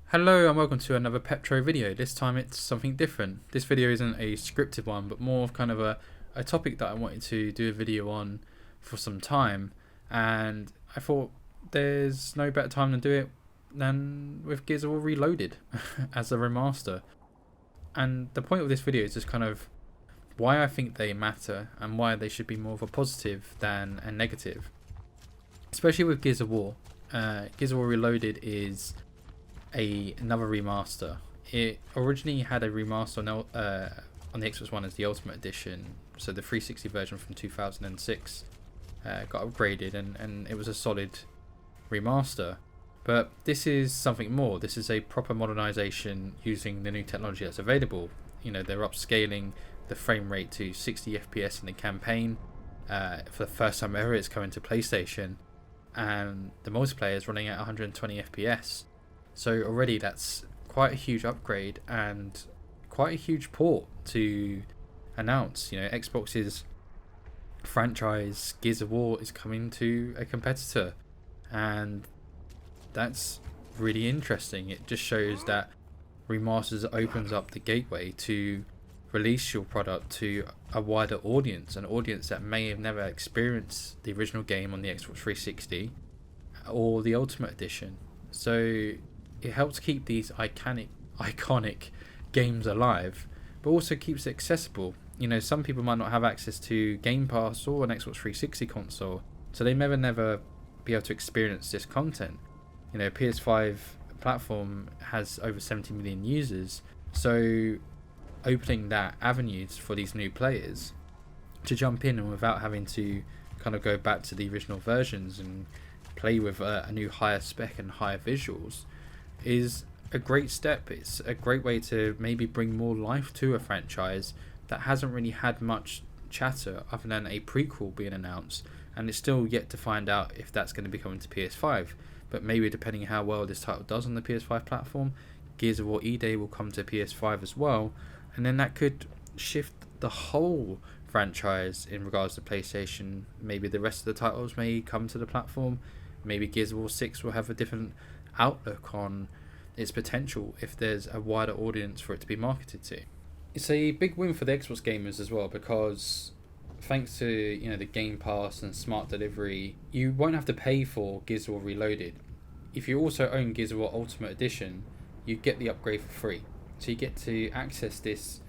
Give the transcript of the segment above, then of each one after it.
Hello and welcome to another Pepptro video. This time it's something different. This video isn't a scripted one, but more of kind of a topic that I wanted to do a video on for some time, and I thought there's no better time to do it than with Gears of War Reloaded as a remaster. And the point of this video is just kind of why I think they matter and why they should be more of a positive than a negative. Especially with Gears of War. Gears of War Reloaded is another remaster. It originally had a remaster on the Xbox One as the Ultimate Edition, so the 360 version from 2006 got upgraded and it was a solid remaster. But this is something more. This is a proper modernization using the new technology that's available. You know, they're upscaling the frame rate to 60 FPS in the campaign. For the first time ever, it's coming to PlayStation, and the multiplayer is running at 120 FPS. So already that's quite a huge upgrade and quite a huge port to announce. You know, Xbox's franchise Gears of War is coming to a competitor, and that's really interesting. It just shows that Remasters opens up the gateway to release your product to a wider audience, an audience that may have never experienced the original game on the Xbox 360 or the Ultimate Edition. So it helps keep these iconic games alive, but also keeps it accessible. You know, some people might not have access to Game Pass or an Xbox 360 console, so they may never be able to experience this content. You know, PS5 platform has over 70 million users, so opening that avenues for these new players to jump in and without having to kind of go back to the original versions and play with a new higher spec and higher visuals is a great step. It's a great way to maybe bring more life to a franchise that hasn't really had much chatter other than a prequel being announced, and it's still yet to find out if that's going to be coming to PS5. But maybe depending how well this title does on the PS5 platform, Gears of War E-Day will come to PS5 as well, and then that could shift the whole franchise in regards to PlayStation. Maybe the rest of the titles may come to the platform. Maybe Gears of War 6 will have a different outlook on its potential if there's a wider audience for it to be marketed to. It's a big win for the Xbox gamers as well, because thanks to, you know, the Game Pass and smart delivery, you won't have to pay for Gears of War Reloaded. If you also own Gears of War Ultimate Edition, you get the upgrade for free. So you get to access this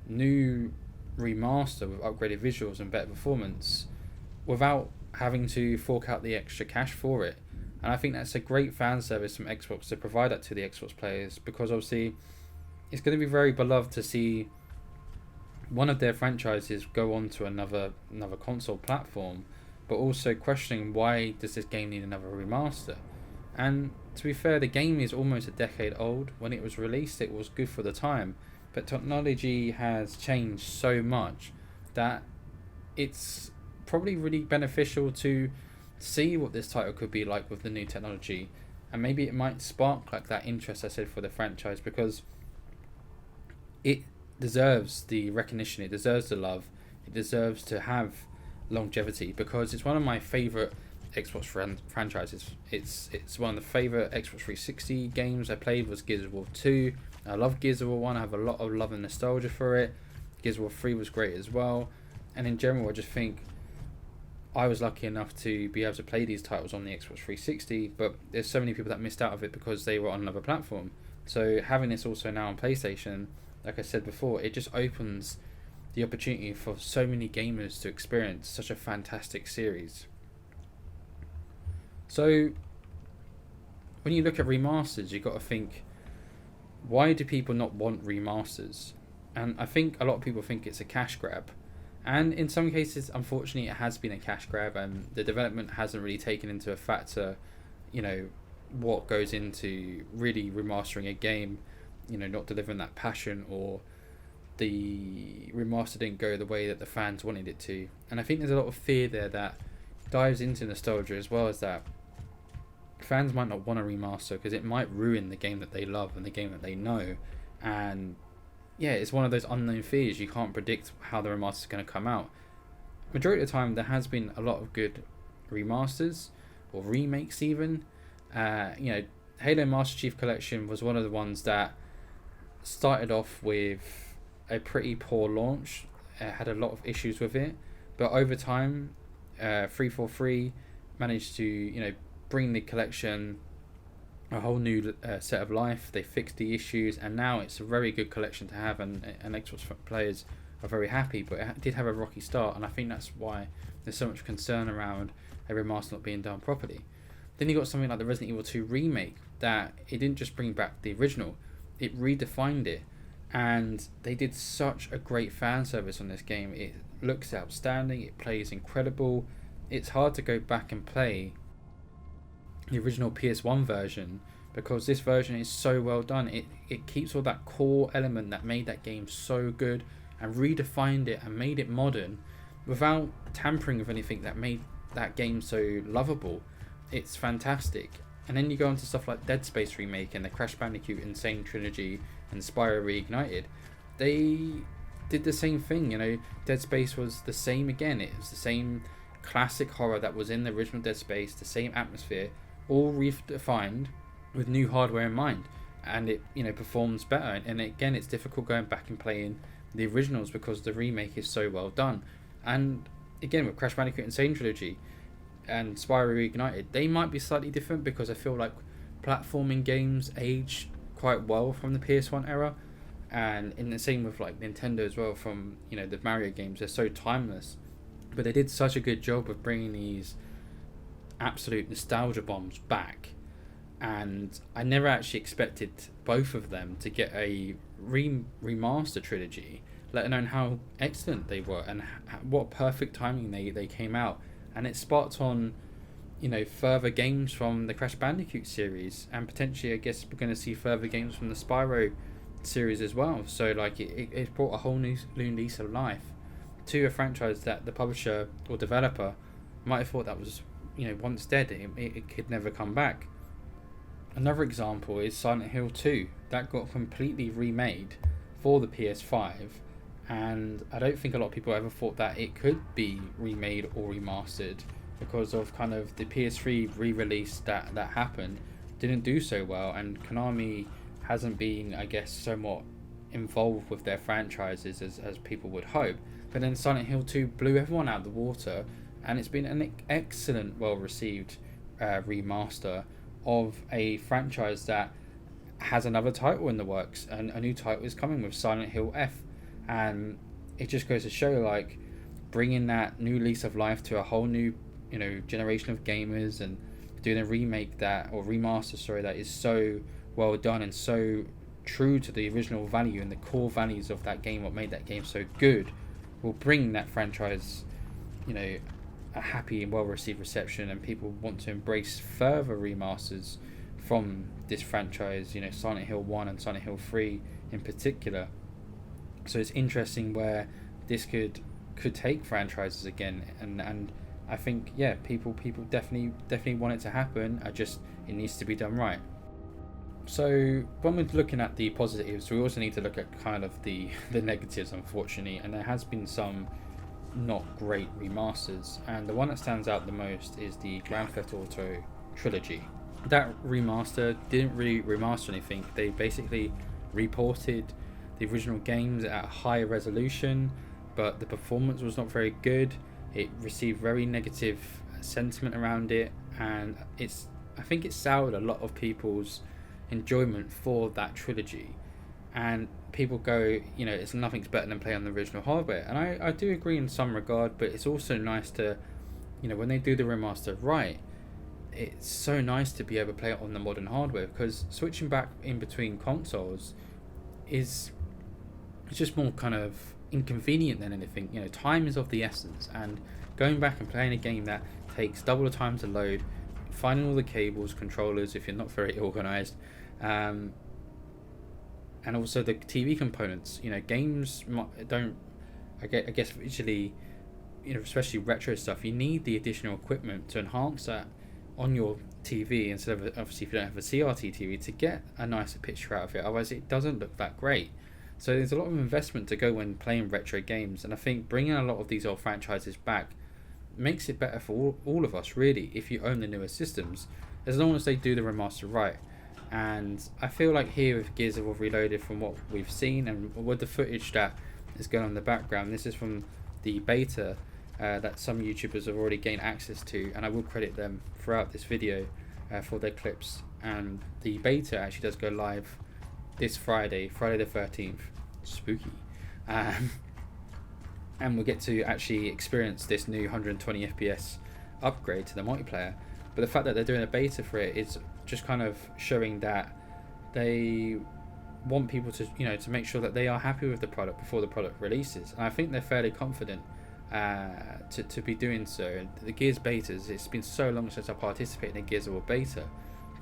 new remaster with upgraded visuals and better performance without having to fork out the extra cash for it. And I think that's a great fan service from Xbox to provide that to the Xbox players, because obviously it's going to be very beloved to see one of their franchises go on to another console platform, but also questioning, why does this game need another remaster? And to be fair, the game is almost a decade old. When it was released, it was good for the time, but technology has changed so much that it's probably really beneficial to see what this title could be like with the new technology, and maybe it might spark like that interest I said for the franchise, because it deserves the recognition, it deserves the love, it deserves to have longevity, because it's one of my favorite Xbox franchises. It's one of the favorite Xbox 360 games I played was Gears of War 2. I love Gears of War 1. I have a lot of love and nostalgia for it. Gears of War 3 was great as well, and in general I just think I was lucky enough to be able to play these titles on the Xbox 360, but there's so many people that missed out of it because they were on another platform. So having this also now on PlayStation, like I said before, it just opens the opportunity for so many gamers to experience such a fantastic series. So when you look at remasters, you've got to think, why do people not want remasters? And I think a lot of people think it's a cash grab. And in some cases, unfortunately, it has been a cash grab, and the development hasn't really taken into a factor, you know, what goes into really remastering a game, you know, not delivering that passion, or the remaster didn't go the way that the fans wanted it to. And I think there's a lot of fear there that dives into nostalgia, as well as that fans might not want a remaster because it might ruin the game that they love and the game that they know. And yeah, it's one of those unknown fears. You can't predict how the remaster is going to come out. Majority of the time, there has been a lot of good remasters or remakes even. You know, Halo Master Chief Collection was one of the ones that started off with a pretty poor launch. It had a lot of issues with it, but over time, 343 managed to bring the collection a whole new set of life. They fixed the issues, and now it's a very good collection to have, and Xbox players are very happy. But it did have a rocky start, and I think that's why there's so much concern around a remaster not being done properly. Then you got something like the Resident Evil 2 remake, that it didn't just bring back the original, it redefined it, and they did such a great fan service on this game. It looks outstanding, it plays incredible. It's hard to go back and play the original PS1 version because this version is so well done. It keeps all that core element that made that game so good and redefined it and made it modern without tampering with anything that made that game so lovable. It's fantastic. And then you go on to stuff like Dead Space Remake and the Crash Bandicoot Insane Trilogy and Spyro Reignited. They did the same thing, Dead Space was the same again. It was the same classic horror that was in the original Dead Space, the same atmosphere, all redefined with new hardware in mind. And it, performs better. And again, it's difficult going back and playing the originals because the remake is so well done. And again, with Crash Bandicoot Insane Trilogy and Spyro Reignited, they might be slightly different because I feel like platforming games age quite well from the PS1 era, and in the same with like Nintendo as well, from the Mario games. They're so timeless, but they did such a good job of bringing these absolute nostalgia bombs back, and I never actually expected both of them to get a remaster trilogy, let alone how excellent they were and what perfect timing they came out. And it sparked on, further games from the Crash Bandicoot series, and potentially, I guess, we're going to see further games from the Spyro series as well. So, like, it brought a whole new lease of life to a franchise that the publisher or developer might have thought that was, once dead. It could never come back. Another example is Silent Hill 2. That got completely remade for the PS5. And I don't think a lot of people ever thought that it could be remade or remastered because of kind of the PS3 re-release that happened didn't do so well, and Konami hasn't been, I guess, somewhat involved with their franchises as people would hope. But then Silent Hill 2 blew everyone out of the water, and it's been an excellent, well-received remaster of a franchise that has another title in the works, and a new title is coming with Silent Hill F. And it just goes to show, like, bringing that new lease of life to a whole new, generation of gamers, and doing a remake that is so well done and so true to the original value and the core values of that game, what made that game so good, will bring that franchise, a happy and well received reception, and people want to embrace further remasters from this franchise, Silent Hill 1 and Silent Hill 3 in particular. So it's interesting where this could take franchises again, and I think people definitely want it to happen. It needs to be done right. So when we're looking at the positives, we also need to look at kind of the negatives, unfortunately, and there has been some not great remasters, and the one that stands out the most is the Grand Theft Auto trilogy. That remaster didn't really remaster anything. They basically reported the original games at a higher resolution, but the performance was not very good. It received very negative sentiment around it, and I think it soured a lot of people's enjoyment for that trilogy. And people go, it's nothing's better than playing on the original hardware, and I do agree in some regard, but it's also nice to, when they do the remaster right, it's so nice to be able to play it on the modern hardware, because switching back in between consoles it's just more kind of inconvenient than anything. Time is of the essence, and going back and playing a game that takes double the time to load, finding all the cables, controllers if you're not very organized, and also the TV components. Games don't, I guess visually, especially retro stuff, you need the additional equipment to enhance that on your TV, instead of, obviously, if you don't have a CRT TV, to get a nicer picture out of it. Otherwise it doesn't look that great. So there's a lot of investment to go when playing retro games, and I think bringing a lot of these old franchises back makes it better for all of us, really, if you own the newer systems, as long as they do the remaster right. And I feel like here with Gears of War Reloaded, from what we've seen and with the footage that is going on in the background, this is from the beta that some YouTubers have already gained access to, and I will credit them throughout this video for their clips. And the beta actually does go live this Friday the 13th. Spooky. And we'll get to actually experience this new 120 FPS upgrade to the multiplayer. But the fact that they're doing a beta for it is just kind of showing that they want people to, to make sure that they are happy with the product before the product releases. And I think they're fairly confident to be doing so. The Gears betas, it's been so long since I participated in a Gears of War beta,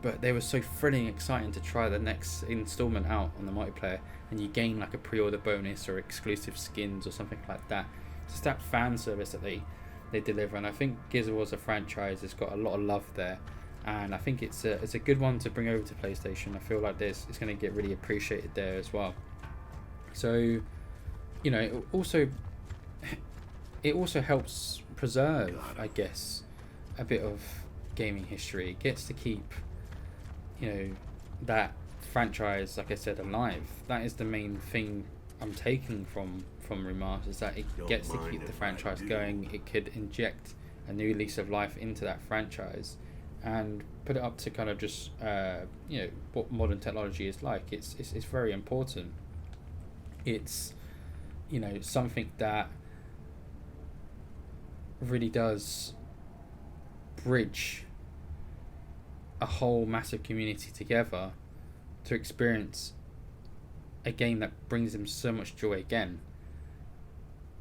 but they were so thrilling, exciting to try the next installment out on the multiplayer, and you gain like a pre-order bonus or exclusive skins or something like that. Just that fan service that they deliver. And I think Gears of War as a franchise has got a lot of love there, and I think it's a good one to bring over to PlayStation. I feel like it's going to get really appreciated there as well. So, it also helps preserve, I guess, a bit of gaming history. It gets to keep, that franchise, like I said, alive. That is the main thing I'm taking from Remasters, that it gets to keep the franchise going. It could inject a new lease of life into that franchise and put it up to kind of just what modern technology is like. It's very important. It's something that really does bridge a whole massive community together to experience a game that brings them so much joy again.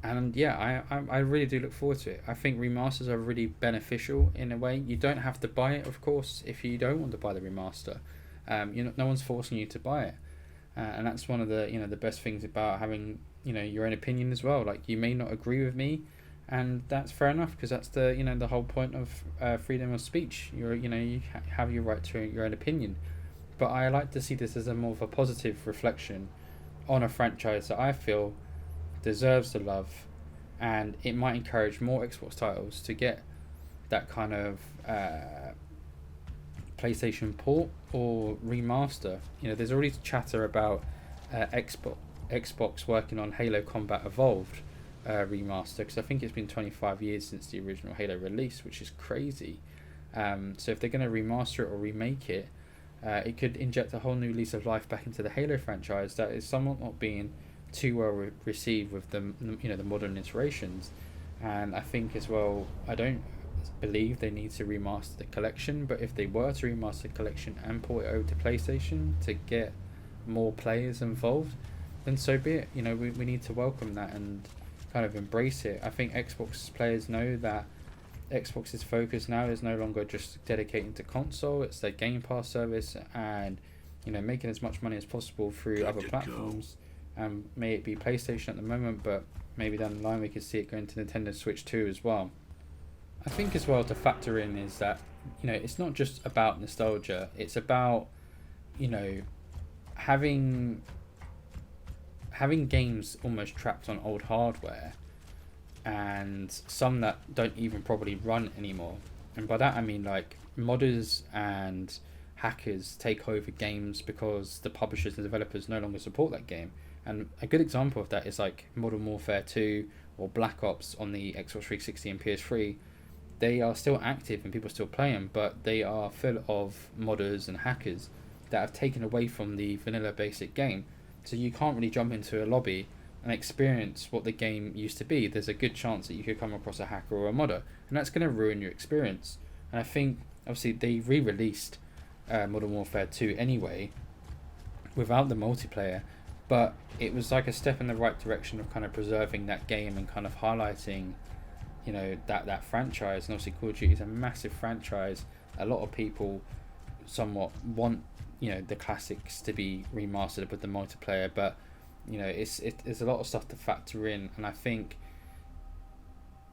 And yeah, I really do look forward to it. I think remasters are really beneficial in a way. You don't have to buy it, of course, if you don't want to buy the remaster. No one's forcing you to buy it, and that's one of the the best things about having your own opinion as well. Like, you may not agree with me, and that's fair enough, because that's the the whole point of freedom of speech. You have your right to your own opinion. But I like to see this as a more of a positive reflection on a franchise that I feel deserves the love, and it might encourage more Xbox titles to get that kind of PlayStation port or remaster. There's already chatter about Xbox working on Halo Combat Evolved remaster, because I think it's been 25 years since the original Halo release, which is crazy. So if they're going to remaster it or remake it, it could inject a whole new lease of life back into the Halo franchise that is somewhat not being too well received with the the modern iterations. And I think as well, I don't believe they need to remaster the collection, but if they were to remaster the collection and port it over to PlayStation to get more players involved, then so be it. We need to welcome that and kind of embrace it. I think Xbox players know that Xbox's focus now is no longer just dedicating to console. It's their Game Pass service, and making as much money as possible through other platforms. May it be PlayStation at the moment, but maybe down the line we could see it going to Nintendo Switch 2 as well. I think as well to factor in is that it's not just about nostalgia. It's about having games almost trapped on old hardware, and some that don't even probably run anymore. And by that I mean like modders and hackers take over games because the publishers and developers no longer support that game. And a good example of that is like Modern Warfare 2 or Black Ops on the Xbox 360 and PS3. They are still active and people still play them, but they are full of modders and hackers that have taken away from the vanilla basic game. So you can't really jump into a lobby and experience what the game used to be. There's a good chance that you could come across a hacker or a modder, and that's going to ruin your experience. And I think obviously they re-released Modern Warfare 2 anyway without the multiplayer, but it was like a step in the right direction of kind of preserving that game and kind of highlighting that franchise. And obviously Call of Duty is a massive franchise. A lot of people somewhat want the classics to be remastered with the multiplayer, but there's a lot of stuff to factor in. And I think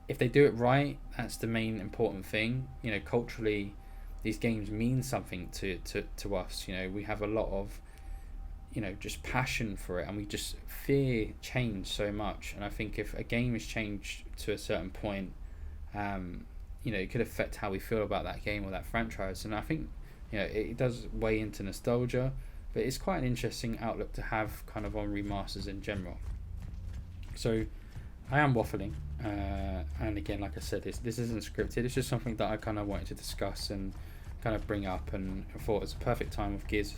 if they do it right, that's the main important thing. Culturally, these games mean something to us. We have a lot of just passion for it, and we just fear change so much. And I think if a game is changed to a certain point, it could affect how we feel about that game or that franchise. And I think it does weigh into nostalgia, but it's quite an interesting outlook to have kind of on remasters in general. So I am waffling, and again, like I said, this isn't scripted. It's just something that I kind of wanted to discuss and kind of bring up, and I thought it's a perfect time with Gears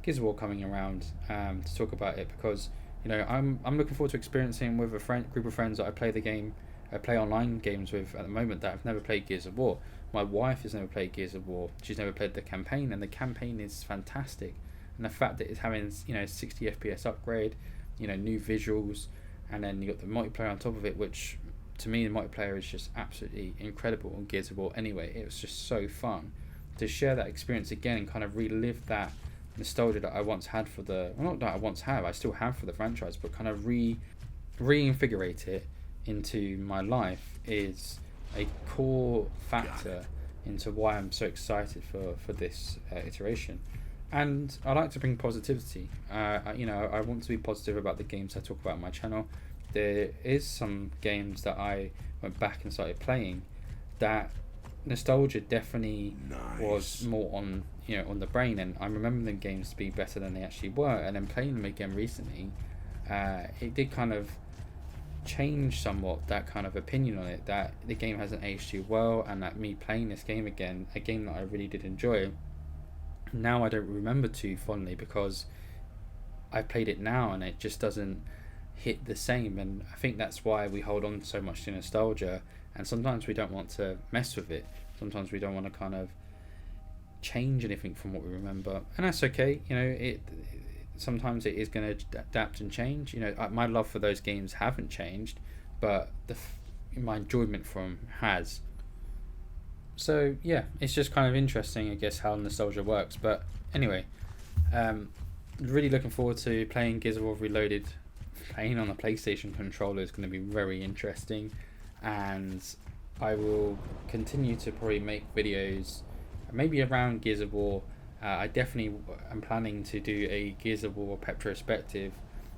of War coming around, to talk about it, because I'm looking forward to experiencing with a group of friends that I play online games with at the moment that have never played Gears of War. My wife has never played Gears of War. She's never played the campaign, and the campaign is fantastic. And the fact that it's having 60 FPS upgrade, new visuals, and then you got the multiplayer on top of it, which to me the multiplayer is just absolutely incredible on Gears of War. Anyway, it was just so fun to share that experience again and kind of relive that nostalgia that I once had for not that I once have, I still have for the franchise, but kind of reinvigorate it into my life is a core factor into why I'm so excited for this iteration. And I like to bring positivity. I want to be positive about the games I talk about on my channel. There is some games that I went back and started playing that nostalgia definitely was more on on the brain, and I remember them games to be better than they actually were. And then playing them again recently, it did kind of change somewhat that kind of opinion on it, that the game hasn't aged too well, and that me playing this game again, a game that I really did enjoy, now I don't remember too fondly because I played it now and it just doesn't hit the same. And I think that's why we hold on so much to nostalgia, and sometimes we don't want to mess with it. Sometimes we don't want to kind of change anything from what we remember, and that's okay. Sometimes it is going to adapt and change. My love for those games haven't changed, but my enjoyment from them has. So yeah, it's just kind of interesting, I guess, how nostalgia works. But anyway, really looking forward to playing Gears of War Reloaded. Playing on a PlayStation controller is going to be very interesting, and I will continue to probably make videos maybe around Gears of War. I definitely am planning to do a Gears of War Pepptro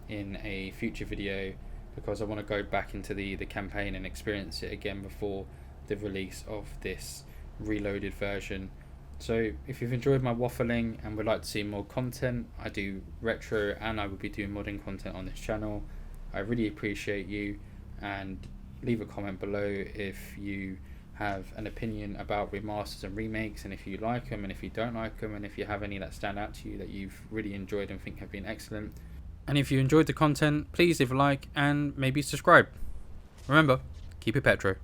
in a future video, because I want to go back into the campaign and experience it again before the release of this reloaded version. So if you've enjoyed my waffling and would like to see more content, I do retro and I will be doing modern content on this channel. I really appreciate you, and leave a comment below if you have an opinion about remasters and remakes, and if you like them and if you don't like them, and if you have any that stand out to you that you've really enjoyed and think have been excellent. And if you enjoyed the content, please leave a like and maybe subscribe. Remember, keep it Pepptro.